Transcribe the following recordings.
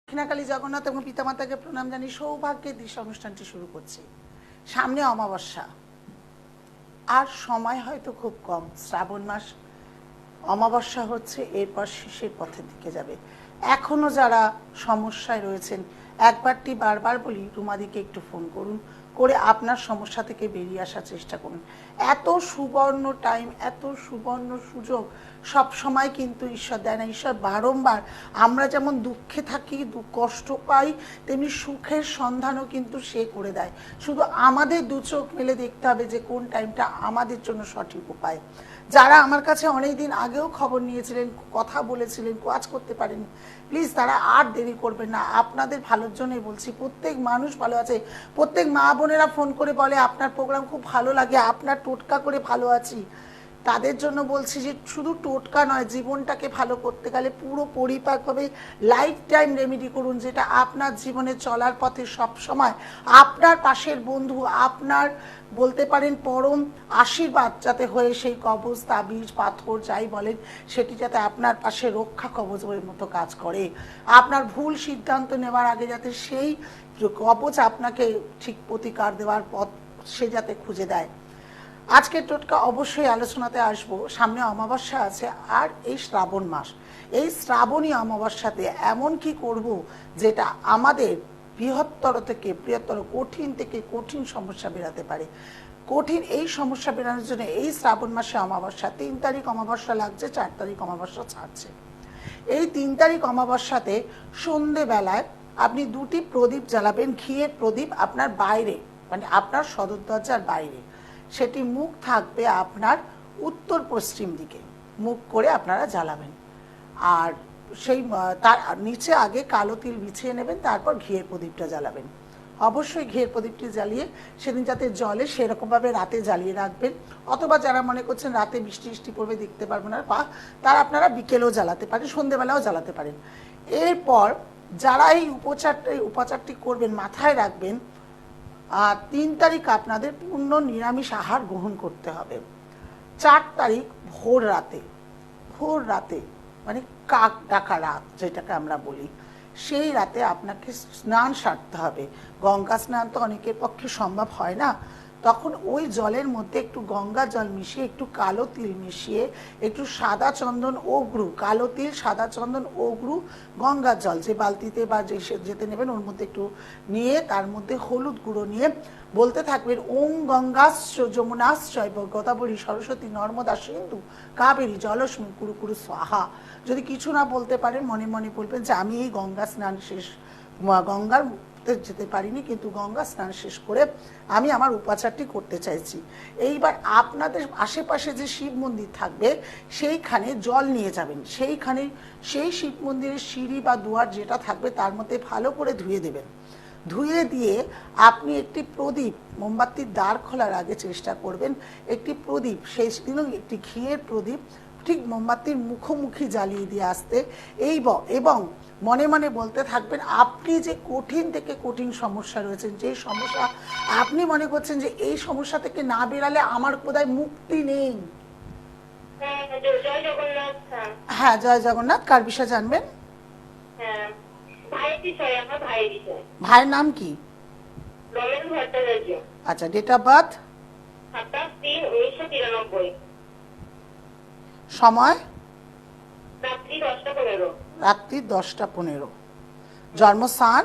দক্ষিণাকালী জগন্নাথ এবং পিতামাতাকে প্রণাম জানিয়ে সৌভাগ্যের দিশা অনুষ্ঠানটি শুরু করছি। সামনে অমাবস্যা, আর সময় হয়তো খুব কম। শ্রাবণ মাস, অমাবস্যা হচ্ছে, এরপর শেষের পথের দিকে যাবে। এখনো যারা সমস্যায় রয়েছেন, একবারটি বারবার বলি, রুমাদিকে একটু ফোন করুন, করে আপনার সমস্যা থেকে বেরিয়ে আসার চেষ্টা করুন। এত সুবর্ণ টাইম, এত সুবর্ণ সুযোগ সব সময় কিন্তু ঈশ্বর দেয় না। ঈশ্বর বারংবার, আমরা যেমন দুঃখে থাকি, কষ্ট পাই, তেমনি সুখের সন্ধানও কিন্তু সে করে দেয়। শুধু আমাদের দু চোখ মেলে দেখতে হবে যে কোন টাইমটা আমাদের জন্য সঠিক উপায়। যারা আমার কাছে অনেক দিন আগেও খবর নিয়েছিলেন, কথা বলেছিলেন, কাজ করতে পারেন, প্লিজ তারা আর দেরি করবেন না। আপনাদের ভালোর জন্যই বলছি। প্রত্যেক মানুষ ভালো আছে, প্রত্যেক মা বোনেরা ফোন করে বলে আপনার প্রোগ্রাম খুব ভালো লাগে, আপনার টোটকা করে ভালো আছি। তাদের জন্য বলছি যে শুধু টোটকা নয়, জীবনটাকে ভালো করতে গেলে পুরো পরিপাকভাবে লাইফ টাইম রেমেডি করুন, যেটা আপনার জীবনে চলার পথে সব সময় আপনার পাশের বন্ধু, আপনার বলতে পারেন পরম আশীর্বাদ যাতে হয়ে সেই কবচ, তাবিজ, পাথর যাই বলেন, সেটি যাতে আপনার পাশে রক্ষা কবচের মতো কাজ করে। আপনার ভুল সিদ্ধান্ত নেওয়ার আগে যাতে সেই কবচ আপনাকে ঠিক প্রতিকার দেওয়ার পথ সে যাতে খুঁজে দেয়। আজকের টোটকা অবশ্যই আলোচনাতে আসবো। সামনে অমাবস্যা আছে, আর এই শ্রাবণ মাস, এই শ্রাবণী অমাবস্যাতে এমন কি করব যেটা আমাদের বৃহত্তর থেকে বৃহত্তর, কঠিন থেকে কঠিন সমস্যা বেরাতে পারে। কঠিন এই সমস্যা বেরানোর জন্য এই শ্রাবণ মাসে অমাবস্যা, 3 তারিখ অমাবস্যা লাগছে, 4 তারিখ অমাবস্যা ছাড়ছে। এই 3 তারিখ অমাবস্যাতে সন্ধেবেলায় আপনি 2টি প্রদীপ জ্বালাবেন, ঘিয়ের প্রদীপ, আপনার বাইরে, মানে আপনার সদর দরজার বাইরে। সেটি মুখ থাকবে আপনার উত্তর পশ্চিম দিকে, মুখ করে আপনারা জ্বালাবেন। আর সেই তার নিচে আগে কালো তিল বিছিয়ে নেবেন, তারপর ঘিয়ের প্রদীপটা জ্বালাবেন। অবশ্যই ঘিয়ের প্রদীপটি জ্বালিয়ে সেদিন যাতে জলে সেরকমভাবে রাতে জ্বালিয়ে রাখবেন, অথবা যারা মনে করছেন রাতে বৃষ্টি পড়বে দেখতে পারবেন না, বা তারা আপনারা বিকেলেও জ্বালাতে পারেন, সন্ধেবেলাও জ্বালাতে পারেন। এরপর যারা এই উপাচারটি করবেন, মাথায় রাখবেন 3 তারিখ আপনাদের পূর্ণ নিরামিষ আহার গ্রহণ করতে হবে। 4 তারিখ ভোর রাতে মানে কাক ডাকা রাত যেটাকে আমরা বলি, সেই রাতে আপনাকে স্নান সারতে হবে। গঙ্গা স্নান তো অনেকের পক্ষে সম্ভব হয় না, তখন ওই জলের মধ্যে একটু গঙ্গা জল মিশিয়ে, একটু কালো তিল মিশিয়ে, একটু সাদা চন্দন অগ্রু, কালো তিল, সাদা চন্দন অগ্রু, গঙ্গা জল যে বালতিতে বা যেতে নেবেন ওর মধ্যে একটু নিয়ে, তার মধ্যে হলুদ গুঁড়ো নিয়ে বলতে থাকবেন ওং গঙ্গাশ্চ যমুনাশ্চৈব গোদাবরী সরস্বতী নর্মদা সিন্ধু কাবেরী জলস্মিন কুরু কুরু স্বাহা। যদি কিছু না বলতে পারেন, মনে মনে বলবেন যে আমি এই গঙ্গা স্নান শেষ, গঙ্গার যেতে পারিনি, কিন্তু গঙ্গা স্নান শেষ করে আমি আমার উপাচারটি করতে চাইছি। এইবার আপনাদের আশেপাশে যে শিব মন্দির থাকবে সেইখানে জল নিয়ে যাবেন, সেইখানে সেই শিব মন্দিরের সিঁড়ি বা দুয়ার যেটা থাকবে তার মধ্যে ভালো করে ধুয়ে দেবেন। ধুয়ে দিয়ে আপনি একটি প্রদীপ, মোমবাতির দ্বার খোলার আগে চেষ্টা করবেন একটি প্রদীপ, সেই দিনও একটি ঘিয়ের প্রদীপ ঠিক মোমবাতির মুখোমুখি জ্বালিয়ে দিয়ে আসতে। এবং মনে মনে বলতে থাকবেন আপনি যে কঠিন থেকে কঠিন সমস্যা রয়েছেন, যে সমস্যা আপনি মনে করছেন যে এই সমস্যা থেকে না বেরালে আমার বোধহয় মুক্তি নেই। হ্যাঁ, জয় জগন্নাথ। কার বিষয় জানবেন? ভাইয়ের নাম কি? আচ্ছা, ডেট অফ বার্থ? সময়? রাত্রি 10টা 15। জন্মস্থান?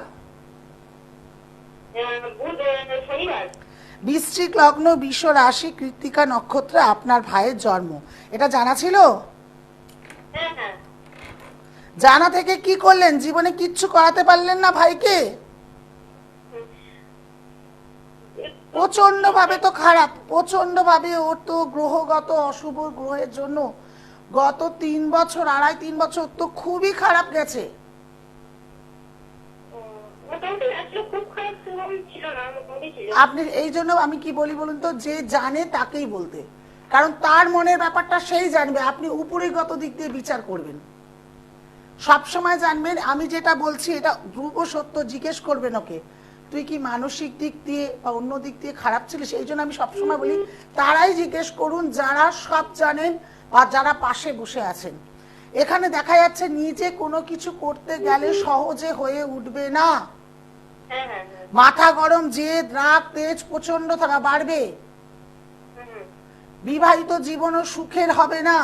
বৃশ্চিক লগ্ন, বৃষ রাশি, কৃত্তিকা নক্ষত্রে আপনার ভাইয়ের জন্ম। এটা জানা ছিল? জানা থেকে কি করলেন? জীবনে কিচ্ছু করাতে পারলেন না ভাইকে? প্রচন্ড ভাবে তো খারাপ, প্রচন্ড ভাবে। ওর তো গ্রহগত অশুভ গ্রহের জন্য গত 3 বছর, 2.5-3 বছর তো খুবই খারাপ গেছে। আপনি এই জন্য আমি কি বলি বলুন তো, যে জানে তাকেই বলতে, কারণ তার মনের ব্যাপারটা সেই জানবে। আপনি উপরিগত দিক দিয়ে বিচার করবেন, সব সময় জানবেন। আমি যেটা বলছি এটা ধ্রুব সত্য। জিজ্ঞেস করবেন ওকে, তুই কি মানসিক দিক দিয়ে বা অন্য দিক দিয়ে খারাপ ছিলিস? এই জন্য আমি সবসময় বলি তারাই জিজ্ঞেস করুন যারা সব জানেন বা যারা পাশে বসে আছেন। এখানে দেখা যাচ্ছে নিজে কোনো কিছু করতে গেলে সহজে হয়ে উঠবে না। হ্যাঁ হ্যাঁ হ্যাঁ। মাথা গরম, জেদ, রাগ, তেজ প্রচন্ড থাকা বাড়বে। বিবাহিত জীবনও সুখের হবে না।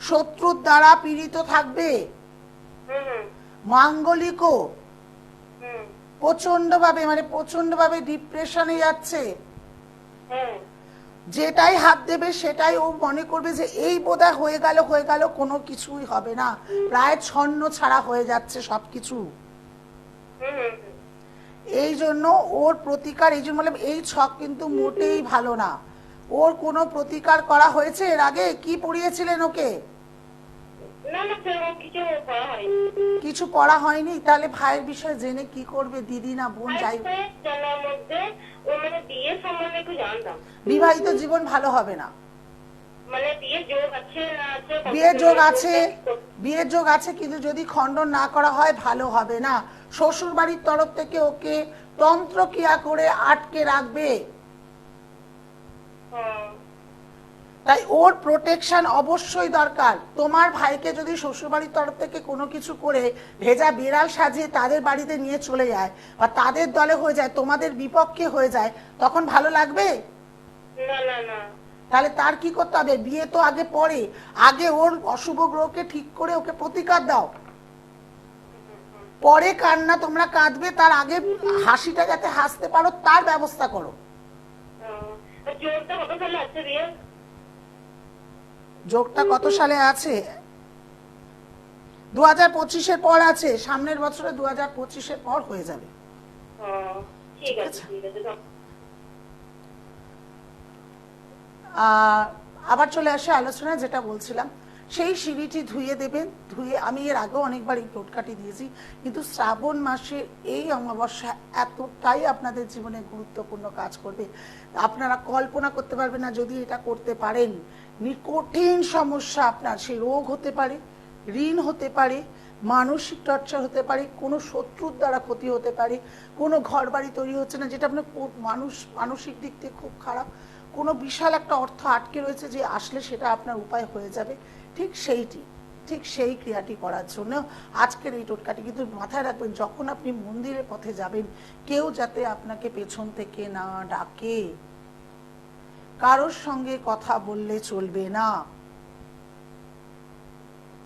শত্রুর দ্বারা পীড়িত থাকবে। মাঙ্গলিকও প্রচন্ডভাবে ডিপ্রেশনে যাচ্ছে। যেটাই হাত দেবে সেটাই ও মনে করবে যে এই বোধহয় হয়ে গেল, কোনো কিছুই হবে না, প্রায় ছন্ন ছাড়া হয়ে যাচ্ছে সবকিছু। এই জন্য ওর প্রতিকার, এই জন্য বললাম এই ছক কিন্তু মোটেই ভালো না। ওর কোনো প্রতিকার করা হয়েছে এর আগে? কি পড়িয়েছিলেন ওকে? কিছু পড়া হয়নি? তাহলে ভাইয়ের বিষয়ে জেনে কি করবে? দিদি না বোন যাই, বিবাহিত জীবন ভালো হবে না। বিয়ের যোগ আছে কিন্তু যদি খণ্ডন না করা হয় ভালো হবে না। শ্বশুর বাড়ির তরফ থেকে ওকে তন্ত্র ক্রিয়া করে আটকে রাখবে। তাই ওর প্রোটেকশন অবশ্যই দরকার। তোমার ভাইকে যদি শ্বশুরবাড়ির তরফ থেকে কোনো কিছু করে ভেজা বিড়াল সাজিয়ে তাদের বাড়িতে নিয়ে চলে যায় বা তাদের দলে হয়ে যায়, তোমাদের বিপক্ষে হয়ে যায়, তখন ভালো লাগবে? তাহলে তার কি করতে হবে? বিয়ে তো আগে পরে, আগে ওর অশুভ গ্রহকে ঠিক করে ওকে প্রতিকার দাও। পরে কান্না তোমরা কাঁদবে, তার আগে হাসিটা যাতে হাসতে পারো তার ব্যবস্থা করো। যোগটা কত সালে আছে? 2025-এর পর আছে, সামনের বছরে 2025-এর পর হয়ে যাবে। আবার চলে আসে আলোচনা, যেটা বলছিলাম সেই সিঁড়িটি ধুয়ে দেবেন। ধুয়ে, আমি এর আগেও অনেকবার এই টোটকাটি দিয়েছি, কিন্তু শ্রাবণ মাসে এই অমাবস্যা এতটাই আপনাদের জীবনে গুরুত্বপূর্ণ কাজ করবে, আপনারা কল্পনা করতে পারবেন না। যদি এটা করতে পারেন, কঠিন সমস্যা আপনার, সেই রোগ হতে পারে, ঋণ হতে পারে, মানসিক টর্চার হতে পারে, কোনো শত্রুর দ্বারা ক্ষতি হতে পারে, কোনো ঘর বাড়ি তৈরি হচ্ছে না যেটা আপনার মানসিক দিক থেকে খুব খারাপ, কোনো বিশাল একটা অর্থ আটকে রয়েছে যে আসলে সেটা আপনার উপায় হয়ে যাবে, ঠিক সেই ক্রিয়াটি করার জন্য আজকের এই টোটকাটি। কিন্তু মাথায় রাখবেন, যখন আপনি মন্দিরের পথে যাবেন, কেউ যাতে আপনাকে পেছন থেকে না ডাকে, কারোর সঙ্গে কথা বললে চলবে না।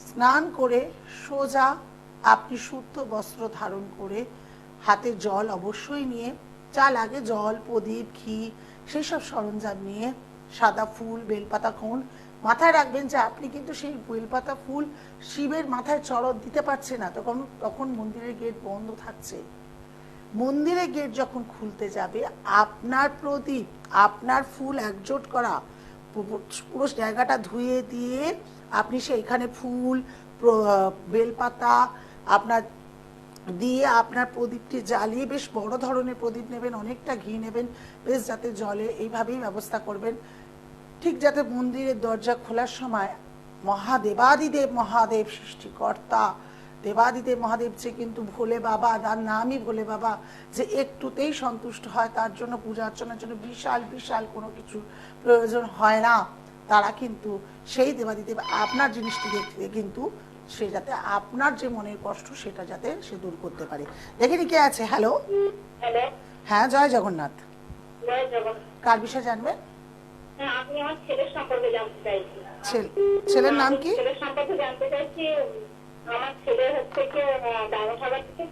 স্নান করে সোজা আপনি শুদ্ধ বস্ত্র ধারণ করে হাতে জল অবশ্যই নিয়ে, যা লাগে জল, প্রদীপ, ঘি, সেই সব সরঞ্জাম নিয়ে, সাদা ফুল, বেলপাতা, কোন মাথায় রাখবেন যে আপনি কিন্তু সেই বেলপাতা ফুল শিবের মাথায় চড়ক দিতে পারছে না, তখন মন্দিরের গেট বন্ধ থাকছে। মন্দিরের গেট যখন খুলতে যাবে, আপনার প্রদীপ, আপনার ফুল একজোট করা পুরো জায়গাটা ধুয়ে দিয়ে আপনি সেইখানে ফুল, বেলপাতা আপনার দিয়ে আপনার প্রদীপটি জ্বালিয়ে, বেশ বড় ধরনের প্রদীপ নেবেন, অনেকটা ঘি নেবেন, বেশ যাতে জলে, এইভাবেই ব্যবস্থা করবেন। ঠিক যাতে মন্দিরের দরজা খোলার সময় মহাদেবাদিদেব, মহাদেব সৃষ্টিকর্তা দেবাদিদেব মহাদেব যে কিন্তু ভোলে বাবা, তার নামই ভোলে বাবা, যে একটুতেই সন্তুষ্ট হয়, তার জন্য পূজা অর্চনার জন্য বিশাল কোনো কিছু প্রয়োজন হয় না। তারা কিন্তু সেই দেবাদিদেব আপনার জিনিসটি দেখতে কিন্তু সে যাতে আপনার যে মনের কষ্ট সেটা যাতে সে দূর করতে পারে। দেখিনি কে আছে? হ্যালো, হ্যাঁ, জয় জগন্নাথ। কার বিষয়ে জানবেন? আপনি আমার ছেলের সম্পর্কে জানতে চাইছি। ছেলের নাম কি? ছেলের সম্পর্কে জানতে চাইছি। আমার ছেলে হচ্ছে কি দারুণাঘাট থেকে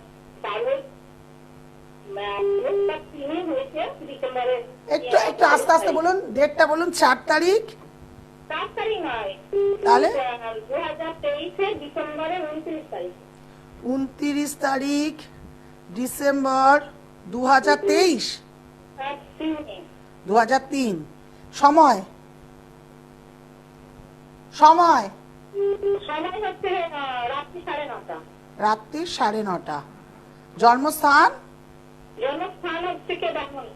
একটু আস্তে আস্তে বলুন, ডেটটা বলুন। 4 তারিখ? 4 তারিখ নয়, তাহলে 2023 ডিসেম্বরের 29 তারিখ। 29 তারিখ ডিসেম্বর 2023? 2003। সময় হচ্ছে রাত্রি 9:30। রাত্রি 9:30। জন্মস্থান হচ্ছে কি দেখুন।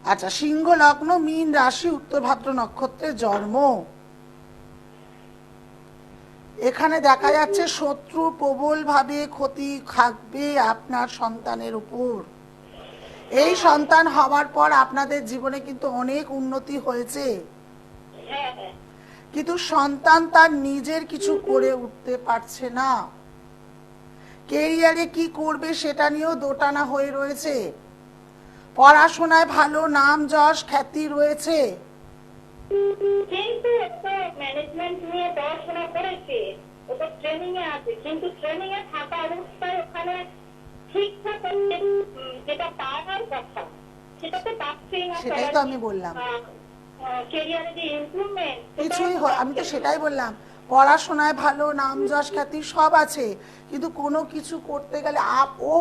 আচ্ছা, সিংহ লগ্ন, মীন রাশি, উত্তর ভাদ্র নক্ষত্রে জন্ম। এখানে দেখা যাচ্ছে শত্রু প্রবল ভাবে ক্ষতি খাবে আপনার সন্তানের উপর। এই সন্তান হওয়ার পর আপনাদের জীবনে কিন্তু অনেক উন্নতি হয়েছে, কিন্তু সন্তান তার নিজের কিছু করে উঠতে পারছে না, কেরিয়ারে কি করবে সেটা নিয়েও দোটানা হয়ে রয়েছে, পড়াশোনায় ভালো নাম যশ খ্যাতি রয়েছে, কিন্তু একটা ম্যানেজমেন্ট নিয়ে পড়াশোনা করেছে, ও তো ট্রেনিং এ আছে, কিন্তু ট্রেনিং এ থাকা অবস্থায় ওখানে ঠিকঠাক যেটা পাওয়ার কথা সেটা তো পাচ্ছেই না। সেটাই তো আমি বললাম, ক্যারিয়ারে যে ইমপ্রুভমেন্ট কিছুই আমি তো সেটাই বললাম, পড়াশোনায় ভালো নাম যশ খ্যাতি সব আছে, কিন্তু কোনো কিছু করতে গেলে ও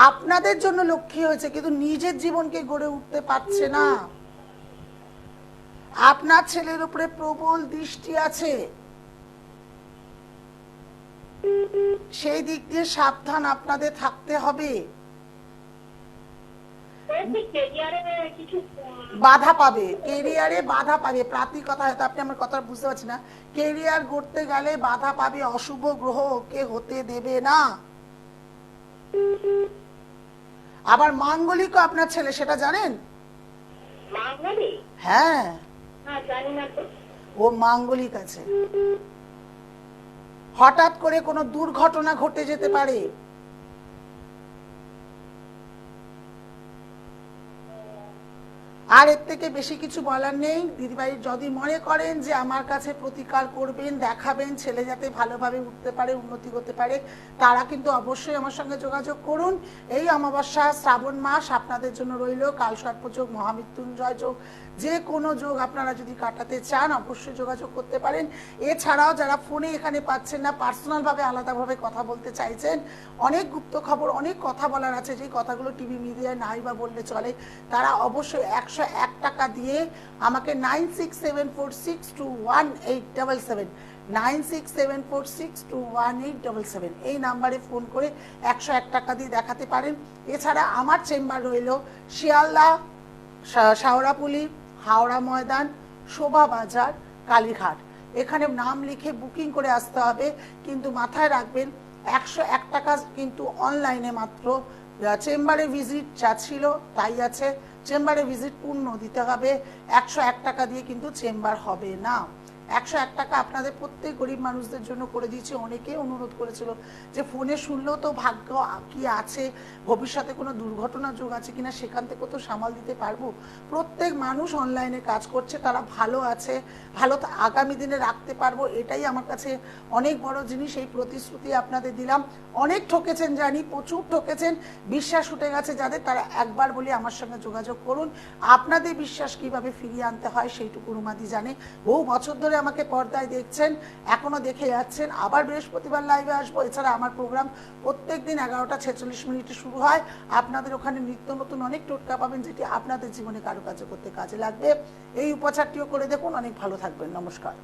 আপনাদের জন্য লক্ষ্মী হয়েছে কিন্তু নিজের জীবনকে গড়ে উঠতে পারছে না। আপনার ছেলের উপরে প্রবল দৃষ্টি আছে, সেই দিক দিয়ে সাবধান আপনাদের থাকতে হবে। কিছু বাধা পাবে, কেরিয়ারে বাধা পাবে, প্রাতি কথা হয়তো আপনি আমার কথা বুঝতে পারছেন না, কেরিয়ার গড়তে গেলে বাধা পাবে, অশুভ গ্রহ ওকে হতে দেবে না। আবার মাঙ্গলিক আপনার ছেলে, সেটা জানেন? মাঙ্গলিক? হ্যাঁ, জানি না তো। ও মাঙ্গলিক আছে, হঠাৎ করে কোনো দুর্ঘটনা ঘটে যেতে পারে। আর এর থেকে বেশি কিছু বলার নেই দিদিভাই। যদি মনে করেন যে আমার কাছে প্রতিকার করবেন, দেখাবেন, ছেলে যাতে ভালোভাবে উঠতে পারে, উন্নতি করতে পারে, তারা কিন্তু অবশ্যই আমার সঙ্গে যোগাযোগ করুন। এই অমাবস্যা শ্রাবণ মাস আপনাদের জন্য রইল কালসর্প যোগ, মহামৃত্যুঞ্জয় যোগ, যে কোনো যোগ আপনারা যদি কাটাতে চান অবশ্যই যোগাযোগ করতে পারেন। এছাড়াও যারা ফোনে এখানে পাচ্ছেন না, পার্সোনালভাবে আলাদাভাবে কথা বলতে চাইছেন, অনেক গুপ্ত খবর, অনেক কথা বলার আছে, যে কথাগুলো টিভি মিডিয়ায় নাই বা বললে চলে, তারা অবশ্যই 101 টাকা দিয়ে আমাকে 9674621877 9674621877 এই নাম্বারে ফোন করে 101 টাকা দিয়ে দেখাতে পারেন। এছাড়া আমার চেম্বার রইল শিয়ালদা, শাওড়াপুলি, হাওড়া ময়দান, শোভা বাজার, কালীঘাট। এখানে নাম লিখে বুকিং করে আসতে হবে, কিন্তু মাথায় রাখবেন 101 টাকা কিন্তু অনলাইনে মাত্র। চেম্বারে ভিজিট যা ছিল তাই আছে, চেম্বারে ভিজিট পূর্ণ দিতে হবে, 101 টাকা দিয়ে কিন্তু চেম্বার হবে না। 101 টাকা আপনাদের প্রত্যেক গরিব মানুষদের জন্য করে দিয়েছি। অনেকে অনুরোধ করেছিল যে ফোনে শুনলেও তো ভাগ্য কি আছে, ভবিষ্যতে কোনো দুর্ঘটনা যোগ আছে কিনা, সেখান থেকে তো সামাল দিতে পারবো। প্রত্যেক মানুষ অনলাইনে কাজ করছে, তারা ভালো আছে, ভালো আগামী দিনে রাখতে পারবো, এটাই আমার কাছে অনেক বড় জিনিস। এই প্রতিশ্রুতি আপনাদের দিলাম। অনেক ঠকেছেন জানি, প্রচুর ঠকেছেন, বিশ্বাস উঠে গেছে যাদের, তারা একবার বলে আমার সঙ্গে যোগাযোগ করুন। আপনাদের বিশ্বাস কিভাবে ফিরিয়ে আনতে হয় সেইটুকু রুমাদি জানে। বহু বছর ধরে আমাকে পর্দায় দেখছেন, এখনো দেখে যাচ্ছেন। আবার বৃহস্পতিবার লাইভে আসবো। এছাড়া আমার প্রোগ্রাম প্রত্যেক দিন 11টা 46 শুরু হয়। আপনাদের ওখানে নিত্য নতুন অনেক টোটকা পাবেন, যেটি আপনাদের জীবনে কারুকার্য করতে কাজে লাগবে। এই উপচারটিও করে দেখুন। অনেক ভালো থাকবেন। নমস্কার।